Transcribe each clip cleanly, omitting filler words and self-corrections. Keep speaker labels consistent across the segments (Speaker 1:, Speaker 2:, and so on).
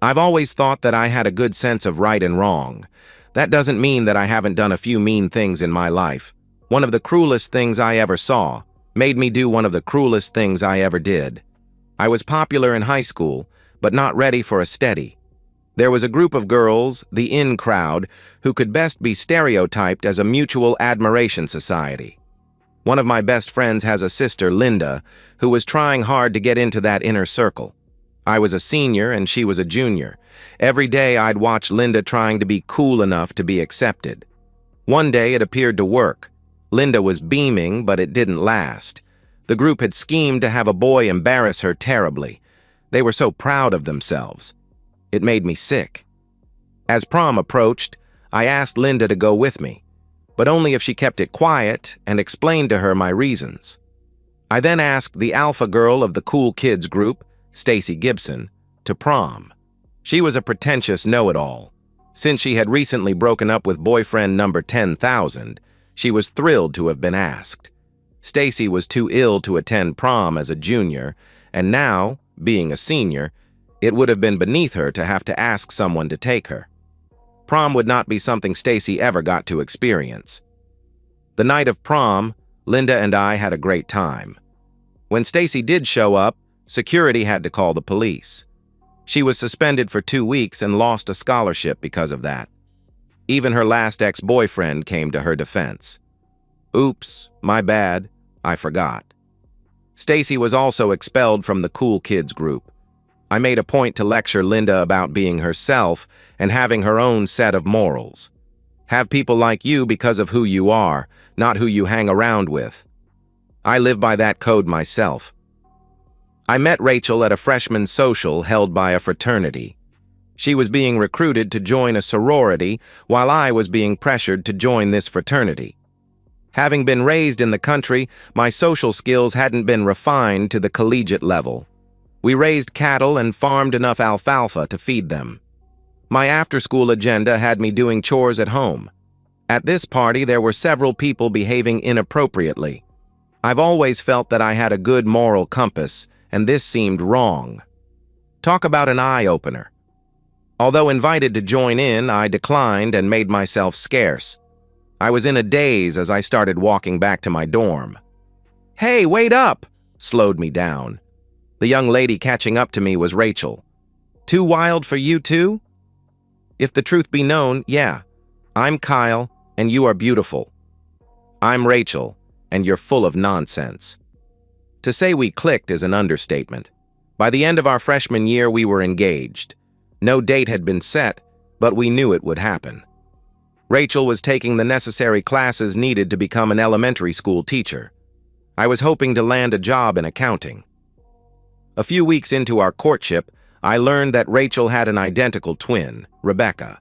Speaker 1: I've always thought that I had a good sense of right and wrong. That doesn't mean that I haven't done a few mean things in my life. One of the cruelest things I ever saw made me do one of the cruelest things I ever did. I was popular in high school, but not ready for a steady. There was a group of girls, the in crowd, who could best be stereotyped as a mutual admiration society. One of my best friends has a sister, Linda, who was trying hard to get into that inner circle. I was a senior and she was a junior. Every day I'd watch Linda trying to be cool enough to be accepted. One day it appeared to work. Linda was beaming, but it didn't last. The group had schemed to have a boy embarrass her terribly. They were so proud of themselves. It made me sick. As prom approached, I asked Linda to go with me, but only if she kept it quiet and explained to her my reasons. I then asked the alpha girl of the cool kids group, Stacy Gibson, to prom. She was a pretentious know-it-all. Since she had recently broken up with boyfriend number 10,000, she was thrilled to have been asked. Stacy was too ill to attend prom as a junior, and now, being a senior, it would have been beneath her to have to ask someone to take her. Prom would not be something Stacy ever got to experience. The night of prom, Linda and I had a great time. When Stacy did show up, security had to call the police. She was suspended for 2 weeks and lost a scholarship because of that. Even her last ex-boyfriend came to her defense. Oops, my bad, I forgot. Stacy was also expelled from the cool kids group. I made a point to lecture Linda about being herself and having her own set of morals. Have people like you because of who you are, not who you hang around with. I live by that code myself. I met Rachel at a freshman social held by a fraternity. She was being recruited to join a sorority while I was being pressured to join this fraternity. Having been raised in the country, my social skills hadn't been refined to the collegiate level. We raised cattle and farmed enough alfalfa to feed them. My after-school agenda had me doing chores at home. At this party, there were several people behaving inappropriately. I've always felt that I had a good moral compass, and this seemed wrong. Talk about an eye-opener. Although invited to join in, I declined and made myself scarce. I was in a daze as I started walking back to my dorm. "Hey, wait up!" slowed me down. The young lady catching up to me was Rachel. "Too wild for you too?" If the truth be known, yeah. I'm Kyle, and you are beautiful. I'm Rachel, and you're full of nonsense. To say we clicked is an understatement. By the end of our freshman year, we were engaged. No date had been set, but we knew it would happen. Rachel was taking the necessary classes needed to become an elementary school teacher. I was hoping to land a job in accounting. A few weeks into our courtship, I learned that Rachel had an identical twin, Rebecca.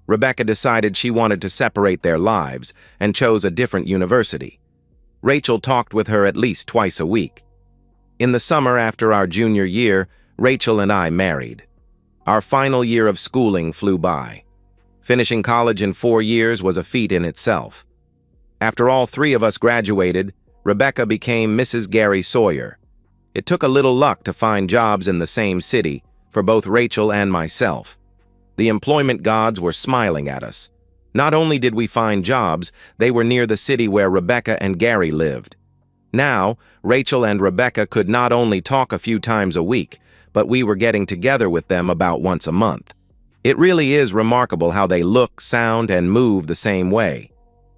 Speaker 1: Rebecca decided she wanted to separate their lives and chose a different university. Rachel talked with her at least twice a week. In the summer after our junior year, Rachel and I married. Our final year of schooling flew by. Finishing college in 4 years was a feat in itself. After all 3 of us graduated, Rebecca became Mrs. Gary Sawyer. It took a little luck to find jobs in the same city for both Rachel and myself. The employment gods were smiling at us. Not only did we find jobs, they were near the city where Rebecca and Gary lived. Now, Rachel and Rebecca could not only talk a few times a week, but we were getting together with them about once a month. It really is remarkable how they look, sound, and move the same way.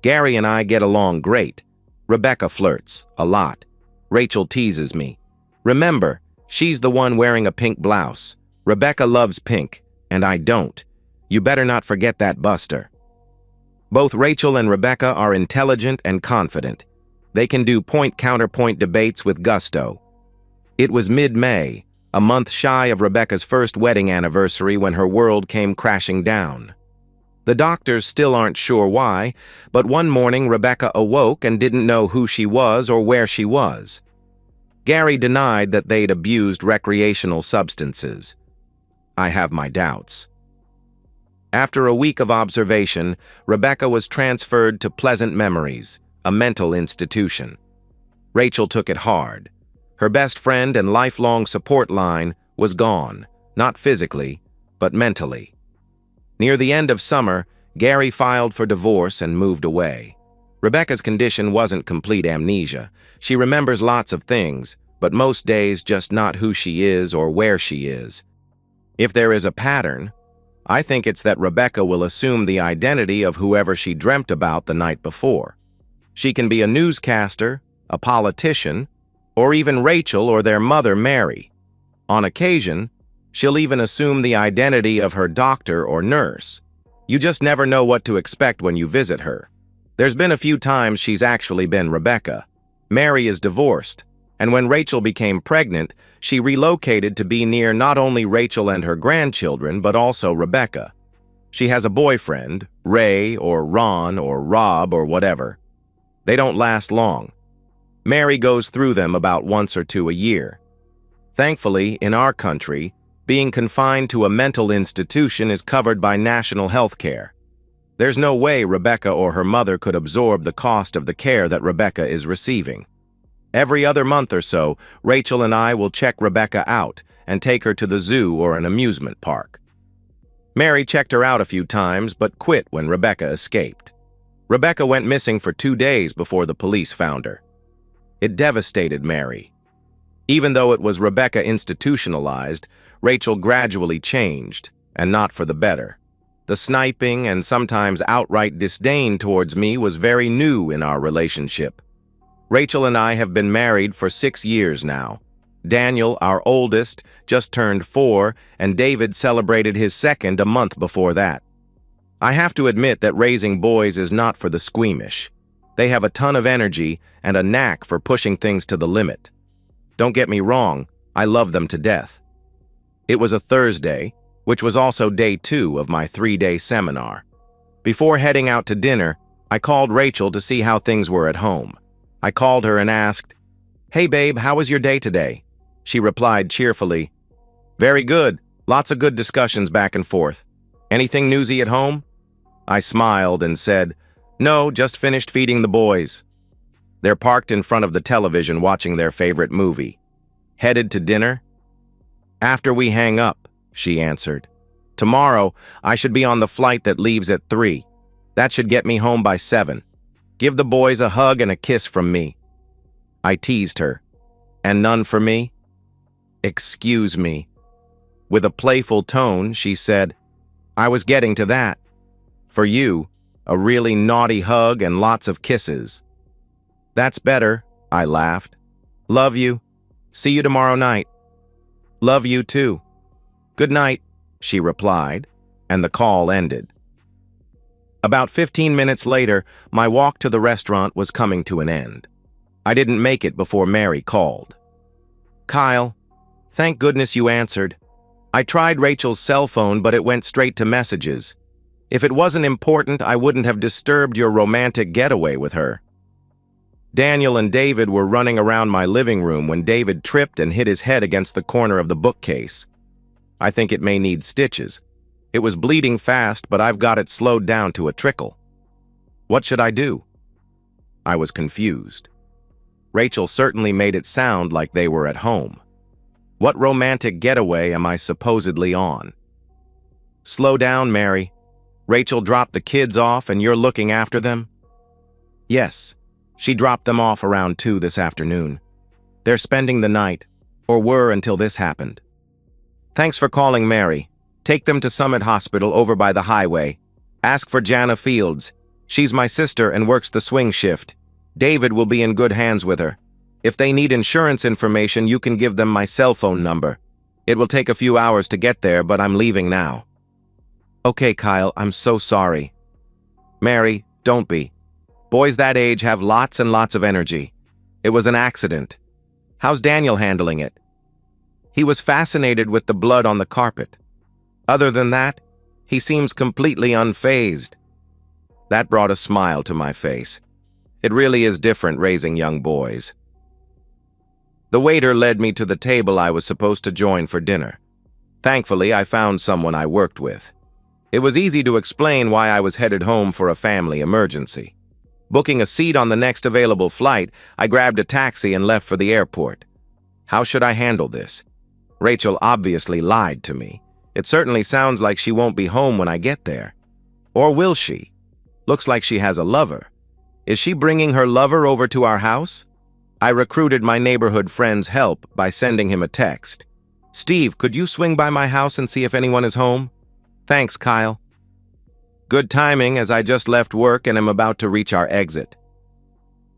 Speaker 1: Gary and I get along great. Rebecca flirts, a lot. Rachel teases me. Remember, she's the one wearing a pink blouse. Rebecca loves pink, and I don't. You better not forget that, Buster. Both Rachel and Rebecca are intelligent and confident. They can do point-counterpoint debates with gusto. It was mid-May, a month shy of Rebecca's first wedding anniversary when her world came crashing down. The doctors still aren't sure why, but one morning Rebecca awoke and didn't know who she was or where she was. Gary denied that they'd abused recreational substances. I have my doubts. After a week of observation, Rebecca was transferred to Pleasant Memories, a mental institution. Rachel took it hard. Her best friend and lifelong support line was gone, not physically, but mentally. Near the end of summer, Gary filed for divorce and moved away. Rebecca's condition wasn't complete amnesia. She remembers lots of things, but most days just not who she is or where she is. If there is a pattern, I think it's that Rebecca will assume the identity of whoever she dreamt about the night before. She can be a newscaster, a politician, or even Rachel or their mother, Mary. On occasion, she'll even assume the identity of her doctor or nurse. You just never know what to expect when you visit her. There's been a few times she's actually been Rebecca. Mary is divorced, and when Rachel became pregnant, she relocated to be near not only Rachel and her grandchildren, but also Rebecca. She has a boyfriend, Ray or Ron or Rob or whatever. They don't last long. Mary goes through them about once or two a year. Thankfully, in our country, being confined to a mental institution is covered by national health care. There's no way Rebecca or her mother could absorb the cost of the care that Rebecca is receiving. Every other month or so, Rachel and I will check Rebecca out and take her to the zoo or an amusement park. Mary checked her out a few times but quit when Rebecca escaped. Rebecca went missing for 2 days before the police found her. It devastated Mary. Even though it was Rebecca institutionalized, Rachel gradually changed, and not for the better. The sniping and sometimes outright disdain towards me was very new in our relationship. Rachel and I have been married for 6 years now. Daniel, our oldest, just turned 4, and David celebrated his second a month before that. I have to admit that raising boys is not for the squeamish. They have a ton of energy and a knack for pushing things to the limit. Don't get me wrong, I love them to death. It was a Thursday, which was also day 2 of my 3-day seminar. Before heading out to dinner, I called Rachel to see how things were at home. I called her and asked, "Hey babe, how was your day today?" She replied cheerfully, "Very good, lots of good discussions back and forth. Anything newsy at home?" I smiled and said, "No, just finished feeding the boys." They're parked in front of the television watching their favorite movie. Headed to dinner? "After we hang up," she answered. "Tomorrow, I should be on the flight that leaves at 3. That should get me home by 7. Give the boys a hug and a kiss from me." I teased her. "And none for me?" "Excuse me." With a playful tone, she said, "I was getting to that. For you, a really naughty hug and lots of kisses." "That's better," I laughed. "Love you. See you tomorrow night." "Love you too." "Good night," she replied, and the call ended. About 15 minutes later, my walk to the restaurant was coming to an end. I didn't make it before Mary called. "Kyle, thank goodness you answered. I tried Rachel's cell phone, but it went straight to messages. If it wasn't important, I wouldn't have disturbed your romantic getaway with her." Daniel and David were running around my living room when David tripped and hit his head against the corner of the bookcase. I think it may need stitches. It was bleeding fast, but I've got it slowed down to a trickle. What should I do? I was confused. Rachel certainly made it sound like they were at home. What romantic getaway am I supposedly on? "Slow down, Mary. Rachel dropped the kids off and you're looking after them?" "Yes. She dropped them off around 2 this afternoon. They're spending the night, or were until this happened." "Thanks for calling, Mary. Take them to Summit Hospital over by the highway. Ask for Jana Fields. She's my sister and works the swing shift. David will be in good hands with her. If they need insurance information, you can give them my cell phone number. It will take a few hours to get there, but I'm leaving now." "Okay, Kyle, I'm so sorry." "Mary, don't be. Boys that age have lots and lots of energy. It was an accident. How's Daniel handling it?" "He was fascinated with the blood on the carpet. Other than that, he seems completely unfazed." That brought a smile to my face. It really is different raising young boys. The waiter led me to the table I was supposed to join for dinner. Thankfully, I found someone I worked with. It was easy to explain why I was headed home for a family emergency. Booking a seat on the next available flight, I grabbed a taxi and left for the airport. How should I handle this? Rachel obviously lied to me. It certainly sounds like she won't be home when I get there. Or will she? Looks like she has a lover. Is she bringing her lover over to our house? I recruited my neighborhood friend's help by sending him a text. Steve, could you swing by my house and see if anyone is home? Thanks, Kyle. Good timing, as I just left work and am about to reach our exit.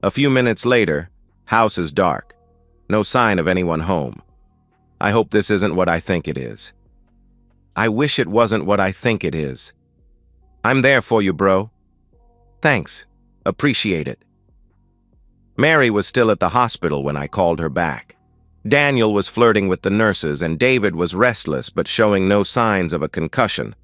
Speaker 1: A few minutes later, house is dark. No sign of anyone home. I hope this isn't what I think it is. I wish it wasn't what I think it is. I'm there for you, bro. Thanks. Appreciate it. Mary was still at the hospital when I called her back. Daniel was flirting with the nurses and David was restless but showing no signs of a concussion.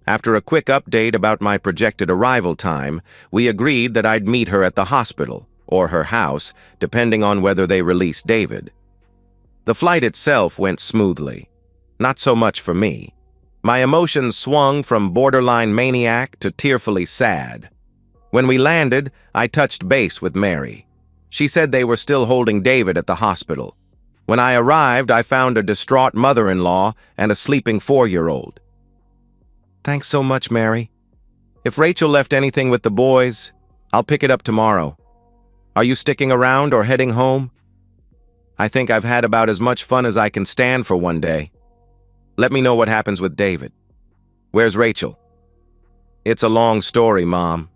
Speaker 1: After a quick update about my projected arrival time, we agreed that I'd meet her at the hospital, or her house, depending on whether they released David. The flight itself went smoothly. Not so much for me. My emotions swung from borderline maniac to tearfully sad. When we landed, I touched base with Mary. She said they were still holding David at the hospital. When I arrived, I found a distraught mother-in-law and a sleeping 4-year-old. Thanks so much, Mary. If Rachel left anything with the boys, I'll pick it up tomorrow. Are you sticking around or heading home? I think I've had about as much fun as I can stand for one day. Let me know what happens with David. Where's Rachel? It's a long story, Mom.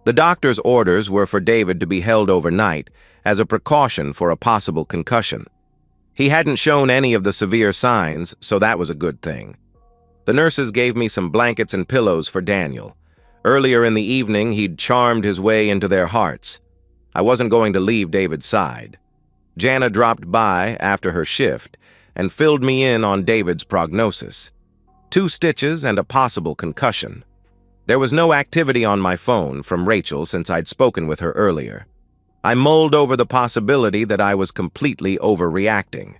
Speaker 1: The doctor's orders were for David to be held overnight as a precaution for a possible concussion. He hadn't shown any of the severe signs, so that was a good thing. The nurses gave me some blankets and pillows for Daniel. Earlier in the evening, he'd charmed his way into their hearts. I wasn't going to leave David's side. Jana dropped by after her shift and filled me in on David's prognosis. 2 stitches and a possible concussion. There was no activity on my phone from Rachel since I'd spoken with her earlier. I mulled over the possibility that I was completely overreacting.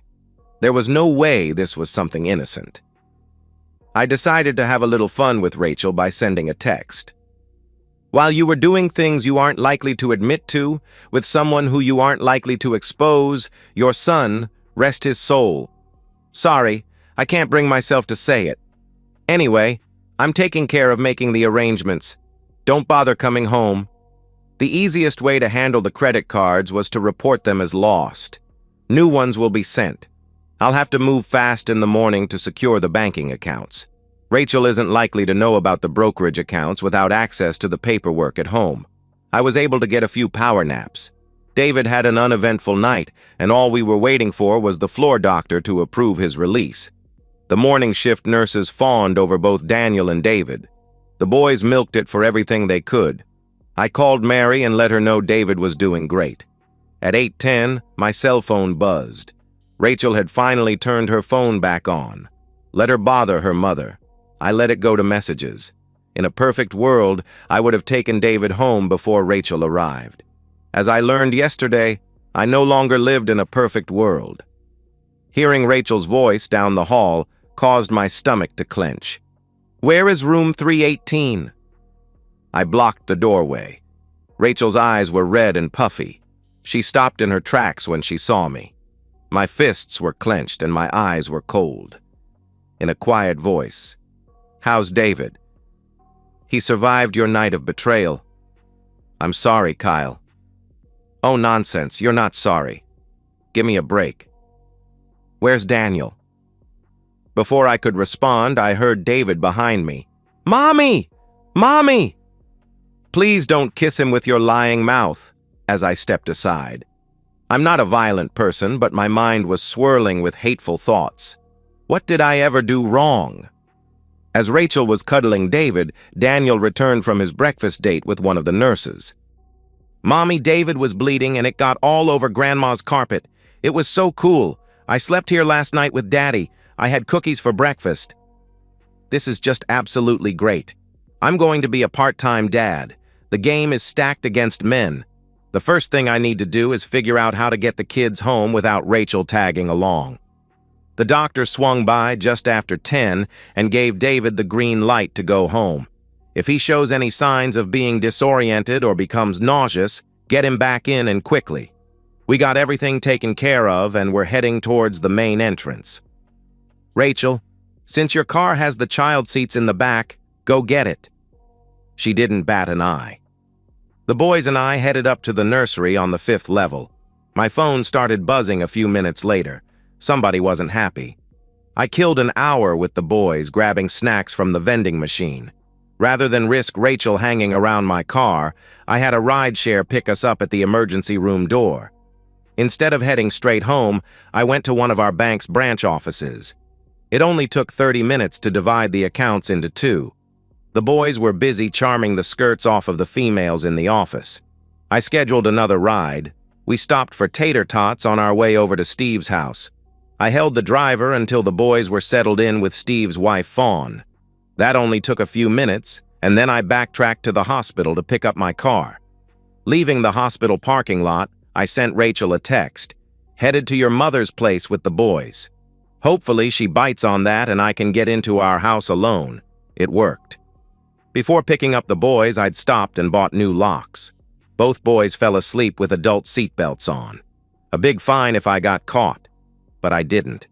Speaker 1: There was no way this was something innocent. I decided to have a little fun with Rachel by sending a text. While you were doing things you aren't likely to admit to, with someone who you aren't likely to expose, your son, rest his soul. Sorry, I can't bring myself to say it. Anyway, I'm taking care of making the arrangements. Don't bother coming home. The easiest way to handle the credit cards was to report them as lost. New ones will be sent. I'll have to move fast in the morning to secure the banking accounts. Rachel isn't likely to know about the brokerage accounts without access to the paperwork at home. I was able to get a few power naps. David had an uneventful night, and all we were waiting for was the floor doctor to approve his release. The morning shift nurses fawned over both Daniel and David. The boys milked it for everything they could. I called Mary and let her know David was doing great. At 8:10, my cell phone buzzed. Rachel had finally turned her phone back on. Let her bother her mother. I let it go to messages. In a perfect world, I would have taken David home before Rachel arrived. As I learned yesterday, I no longer lived in a perfect world. Hearing Rachel's voice down the hall caused my stomach to clench. Where is room 318? I blocked the doorway. Rachel's eyes were red and puffy. She stopped in her tracks when she saw me. My fists were clenched and my eyes were cold. In a quiet voice, "How's David?" "He survived your night of betrayal." "I'm sorry, Kyle." "Oh, nonsense, you're not sorry. Give me a break." "Where's Daniel?" Before I could respond, I heard David behind me. "Mommy! Mommy!" "Please don't kiss him with your lying mouth," as I stepped aside. I'm not a violent person, but my mind was swirling with hateful thoughts. What did I ever do wrong? As Rachel was cuddling David, Daniel returned from his breakfast date with one of the nurses. "Mommy, David was bleeding and it got all over Grandma's carpet. It was so cool. I slept here last night with Daddy. I had cookies for breakfast." This is just absolutely great. I'm going to be a part-time dad. The game is stacked against men. The first thing I need to do is figure out how to get the kids home without Rachel tagging along. The doctor swung by just after 10 and gave David the green light to go home. If he shows any signs of being disoriented or becomes nauseous, get him back in and quickly. We got everything taken care of and we're heading towards the main entrance. "Rachel, Since your car has the child seats in the back, go get it." She didn't bat an eye. The boys and I headed up to the nursery on the 5th level. My phone started buzzing a few minutes later. Somebody wasn't happy. I killed an hour with the boys grabbing snacks from the vending machine. Rather than risk Rachel hanging around my car, I had a rideshare pick us up at the emergency room door. Instead of heading straight home, I went to one of our bank's branch offices. It only took 30 minutes to divide the accounts into two. The boys were busy charming the skirts off of the females in the office. I scheduled another ride. We stopped for tater tots on our way over to Steve's house. I held the driver until the boys were settled in with Steve's wife, Fawn. That only took a few minutes, and then I backtracked to the hospital to pick up my car. Leaving the hospital parking lot, I sent Rachel a text, "Headed to your mother's place with the boys." Hopefully she bites on that and I can get into our house alone. It worked. Before picking up the boys, I'd stopped and bought new locks. Both boys fell asleep with adult seatbelts on. A big fine if I got caught. But I didn't.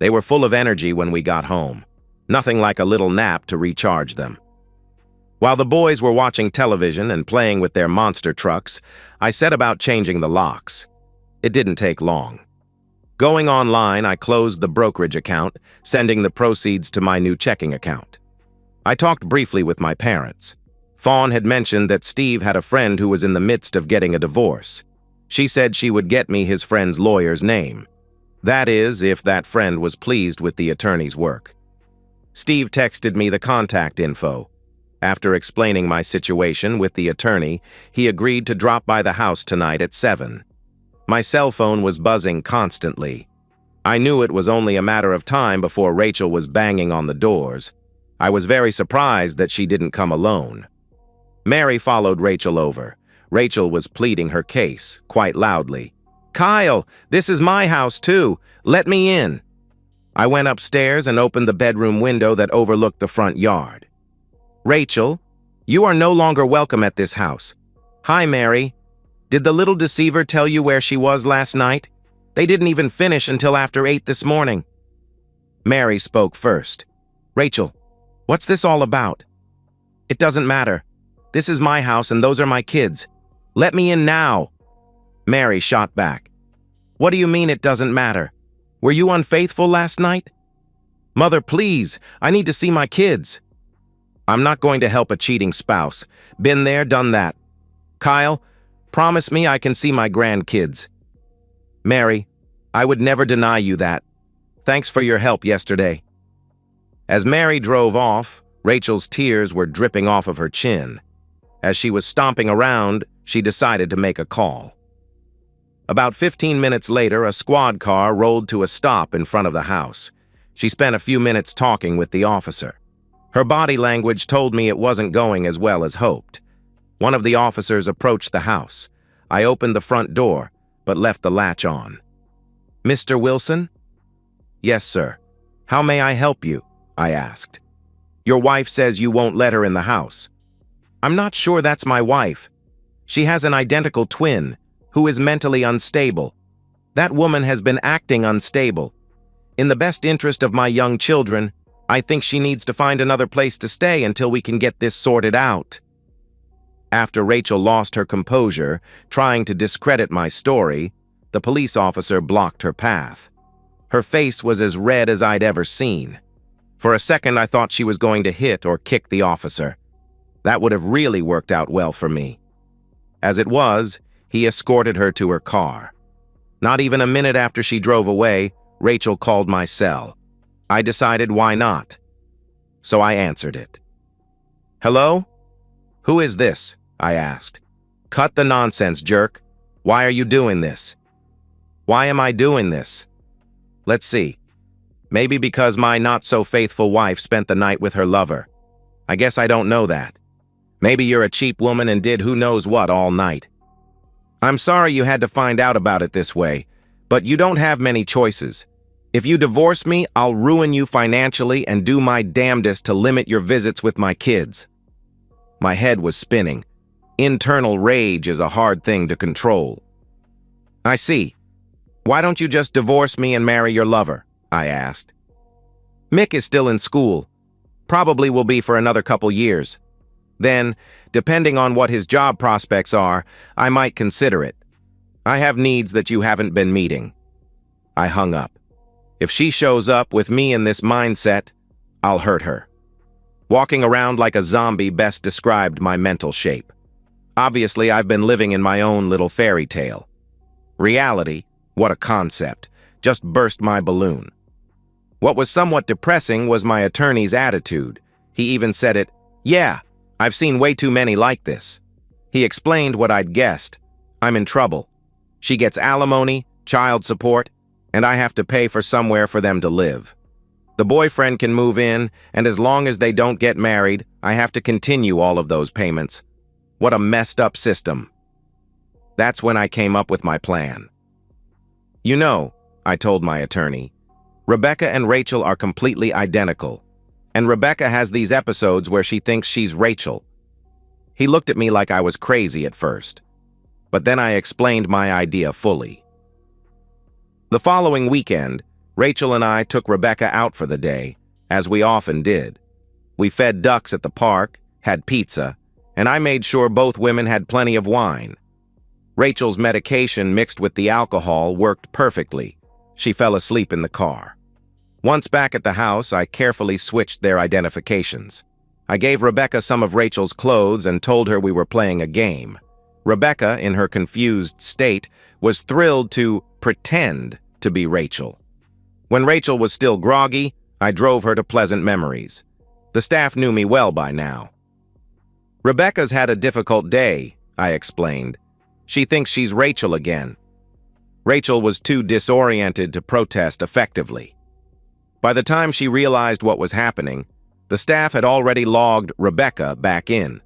Speaker 1: They were full of energy when we got home. Nothing like a little nap to recharge them. While the boys were watching television and playing with their monster trucks, I set about changing the locks. It didn't take long. Going online, I closed the brokerage account, sending the proceeds to my new checking account. I talked briefly with my parents. Fawn had mentioned that Steve had a friend who was in the midst of getting a divorce. She said she would get me his friend's lawyer's name. That is, if that friend was pleased with the attorney's work. Steve texted me the contact info. After explaining my situation with the attorney, he agreed to drop by the house tonight at 7. My cell phone was buzzing constantly. I knew it was only a matter of time before Rachel was banging on the doors. I was very surprised that she didn't come alone. Mary followed Rachel over. Rachel was pleading her case, quite loudly. "Kyle, this is my house too. Let me in." I went upstairs and opened the bedroom window that overlooked the front yard. "Rachel, you are no longer welcome at this house." "Hi, Mary. Did the little deceiver tell you where she was last night? They didn't even finish until after 8 this morning." Mary spoke first. "Rachel, what's this all about?" "It doesn't matter. This is my house and those are my kids. Let me in now." Mary shot back. "What do you mean it doesn't matter? Were you unfaithful last night?" "Mother, please, I need to see my kids." "I'm not going to help a cheating spouse. Been there, done that. Kyle, promise me I can see my grandkids." "Mary, I would never deny you that. Thanks for your help yesterday." As Mary drove off, Rachel's tears were dripping off of her chin. As she was stomping around, she decided to make a call. About 15 minutes later, a squad car rolled to a stop in front of the house. She spent a few minutes talking with the officer. Her body language told me it wasn't going as well as hoped. One of the officers approached the house. I opened the front door, but left the latch on. "Mr. Wilson?" "Yes, sir. How may I help you?" I asked. "Your wife says you won't let her in the house." "I'm not sure that's my wife. She has an identical twin who is mentally unstable. That woman has been acting unstable. In the best interest of my young children, I think she needs to find another place to stay until we can get this sorted out." After Rachel lost her composure, trying to discredit my story, the police officer blocked her path. Her face was as red as I'd ever seen. For a second, I thought she was going to hit or kick the officer. That would have really worked out well for me. As it was, he escorted her to her car. Not even a minute after she drove away, Rachel called my cell. I decided why not. So I answered it. "Hello? Who is this?" I asked. "Cut the nonsense, jerk. Why are you doing this?" "Why am I doing this? Let's see. Maybe because my not-so-faithful wife spent the night with her lover. I guess I don't know that. Maybe you're a cheap woman and did who knows what all night. I'm sorry you had to find out about it this way, but you don't have many choices. If you divorce me, I'll ruin you financially and do my damnedest to limit your visits with my kids." My head was spinning. Internal rage is a hard thing to control. "I see. Why don't you just divorce me and marry your lover?" I asked. Mick is still in school. Probably will be for another couple years. Then, depending on what his job prospects are, I might consider it. I have needs that you haven't been meeting." I hung up. If she shows up with me in this mindset, I'll hurt her. Walking around like a zombie best described my mental shape. Obviously, I've been living in my own little fairy tale. Reality, what a concept, just burst my balloon. What was somewhat depressing was my attorney's attitude. He even said it, "Yeah, I've seen way too many like this." He explained what I'd guessed. I'm in trouble. She gets alimony, child support, and I have to pay for somewhere for them to live. The boyfriend can move in, and as long as they don't get married, I have to continue all of those payments. What a messed up system. That's when I came up with my plan. "You know," I told my attorney, "Rebecca and Rachel are completely identical, and Rebecca has these episodes where she thinks she's Rachel." He looked at me like I was crazy at first, but then I explained my idea fully. The following weekend, Rachel and I took Rebecca out for the day, as we often did. We fed ducks at the park, had pizza, and I made sure both women had plenty of wine. Rachel's medication mixed with the alcohol worked perfectly. She fell asleep in the car. Once back at the house, I carefully switched their identifications. I gave Rebecca some of Rachel's clothes and told her we were playing a game. Rebecca, in her confused state, was thrilled to pretend to be Rachel. When Rachel was still groggy, I drove her to Pleasant Memories. The staff knew me well by now. "Rebecca's had a difficult day," I explained. "She thinks she's Rachel again." Rachel was too disoriented to protest effectively. By the time she realized what was happening, the staff had already logged Rebecca back in.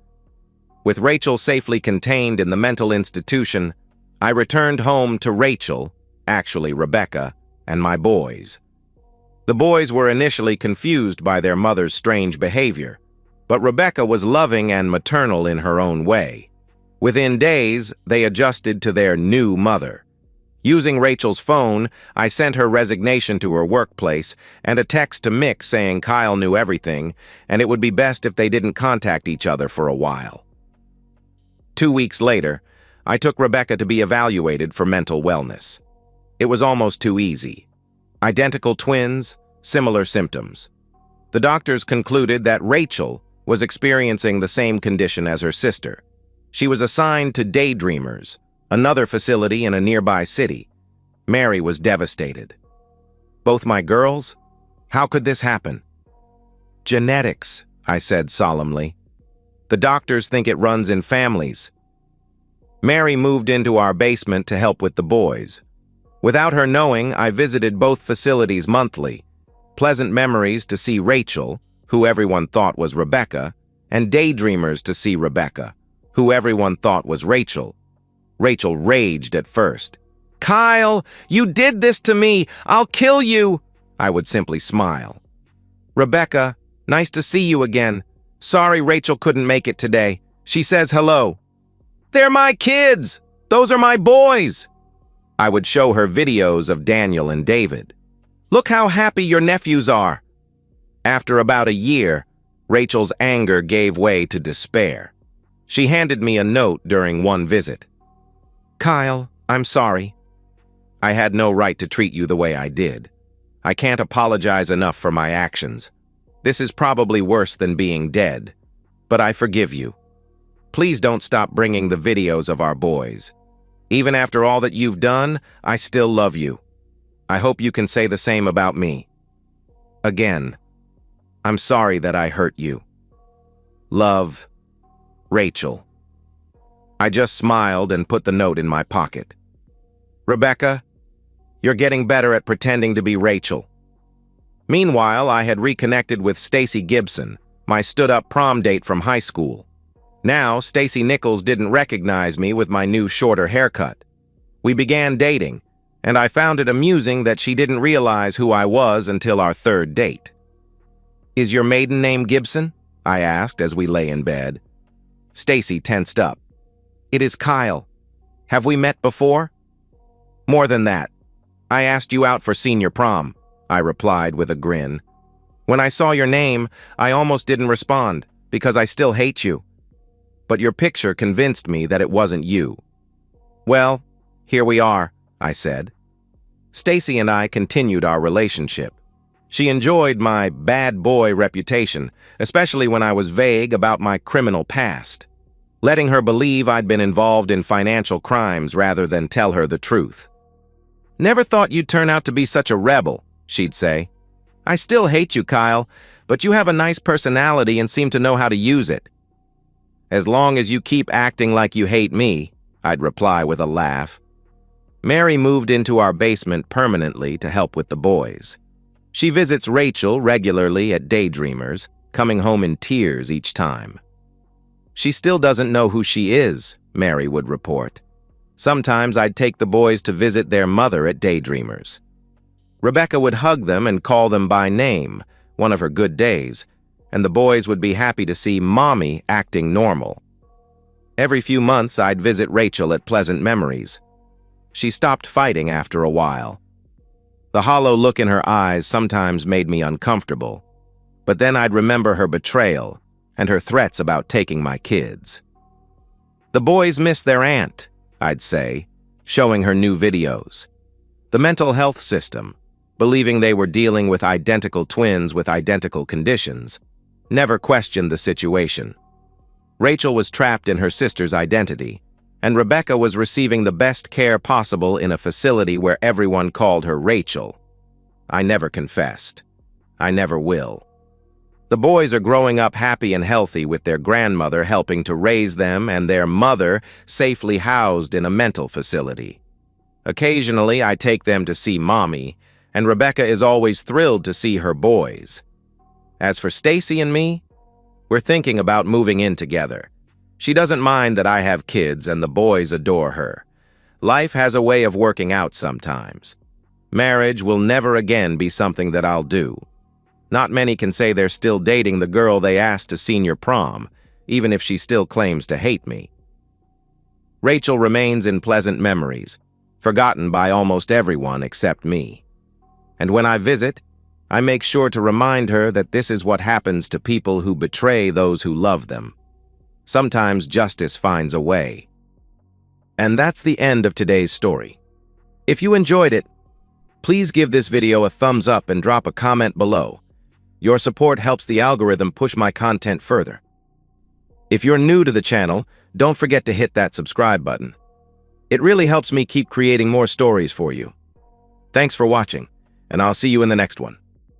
Speaker 1: With Rachel safely contained in the mental institution, I returned home to Rachel, actually Rebecca, and my boys. The boys were initially confused by their mother's strange behavior, but Rebecca was loving and maternal in her own way. Within days, they adjusted to their new mother. Using Rachel's phone, I sent her resignation to her workplace and a text to Mick saying Kyle knew everything and it would be best if they didn't contact each other for a while. 2 weeks later, I took Rebecca to be evaluated for mental wellness. It was almost too easy. Identical twins, similar symptoms. The doctors concluded that Rachel was experiencing the same condition as her sister. She was assigned to Daydreamers, another facility in a nearby city. Mary was devastated. "Both my girls? How could this happen?" "Genetics," I said solemnly. "The doctors think it runs in families." Mary moved into our basement to help with the boys. Without her knowing, I visited both facilities monthly. Pleasant Memories to see Rachel, who everyone thought was Rebecca, and Daydreamers to see Rebecca, who everyone thought was Rachel. Rachel raged at first. "Kyle, you did this to me! I'll kill you!" I would simply smile. "Rebecca, nice to see you again. Sorry Rachel couldn't make it today. She says hello." "They're my kids! Those are my boys!" I would show her videos of Daniel and David. "Look how happy your nephews are." After about a year, Rachel's anger gave way to despair. She handed me a note during one visit. "Kyle, I'm sorry. I had no right to treat you the way I did. I can't apologize enough for my actions. This is probably worse than being dead, but I forgive you. Please don't stop bringing the videos of our boys. Even after all that you've done, I still love you. I hope you can say the same about me. Again, I'm sorry that I hurt you. Love, Rachel." I just smiled and put the note in my pocket. "Rebecca, you're getting better at pretending to be Rachel." Meanwhile, I had reconnected with Stacy Gibson, my stood-up prom date from high school. Now, Stacy Nichols didn't recognize me with my new shorter haircut. We began dating, and I found it amusing that she didn't realize who I was until our third date. "Is your maiden name Gibson?" I asked as we lay in bed. Stacy tensed up. "It is Kyle. Have we met before?" "More than that. I asked you out for senior prom," I replied with a grin. When I saw your name, I almost didn't respond, because I still hate you. But your picture convinced me that it wasn't you. Well, here we are, I said. Stacy and I continued our relationship. She enjoyed my bad boy reputation, especially when I was vague about my criminal past, letting her believe I'd been involved in financial crimes rather than tell her the truth. "Never thought you'd turn out to be such a rebel," she'd say. "I still hate you, Kyle, but you have a nice personality and seem to know how to use it." "As long as you keep acting like you hate me," I'd reply with a laugh. Mary moved into our basement permanently to help with the boys. She visits Rachel regularly at Daydreamers, coming home in tears each time. "She still doesn't know who she is," Mary would report. Sometimes I'd take the boys to visit their mother at Daydreamers. Rebecca would hug them and call them by name, one of her good days, and the boys would be happy to see Mommy acting normal. Every few months, I'd visit Rachel at Pleasant Memories. She stopped fighting after a while. The hollow look in her eyes sometimes made me uncomfortable, but then I'd remember her betrayal and her threats about taking my kids. "The boys miss their aunt," I'd say, showing her new videos. The mental health system, believing they were dealing with identical twins with identical conditions, never questioned the situation. Rachel was trapped in her sister's identity, and Rebecca was receiving the best care possible in a facility where everyone called her Rachel. I never confessed. I never will. The boys are growing up happy and healthy with their grandmother helping to raise them and their mother safely housed in a mental facility. Occasionally, I take them to see Mommy, and Rebecca is always thrilled to see her boys. As for Stacy and me, we're thinking about moving in together. She doesn't mind that I have kids and the boys adore her. Life has a way of working out sometimes. Marriage will never again be something that I'll do. Not many can say they're still dating the girl they asked to senior prom, even if she still claims to hate me. Rachel remains in Pleasant Memories, forgotten by almost everyone except me. And when I visit, I make sure to remind her that this is what happens to people who betray those who love them. Sometimes justice finds a way. And that's the end of today's story. If you enjoyed it, please give this video a thumbs up and drop a comment below. Your support helps the algorithm push my content further. If you're new to the channel, don't forget to hit that subscribe button. It really helps me keep creating more stories for you. Thanks for watching, and I'll see you in the next one.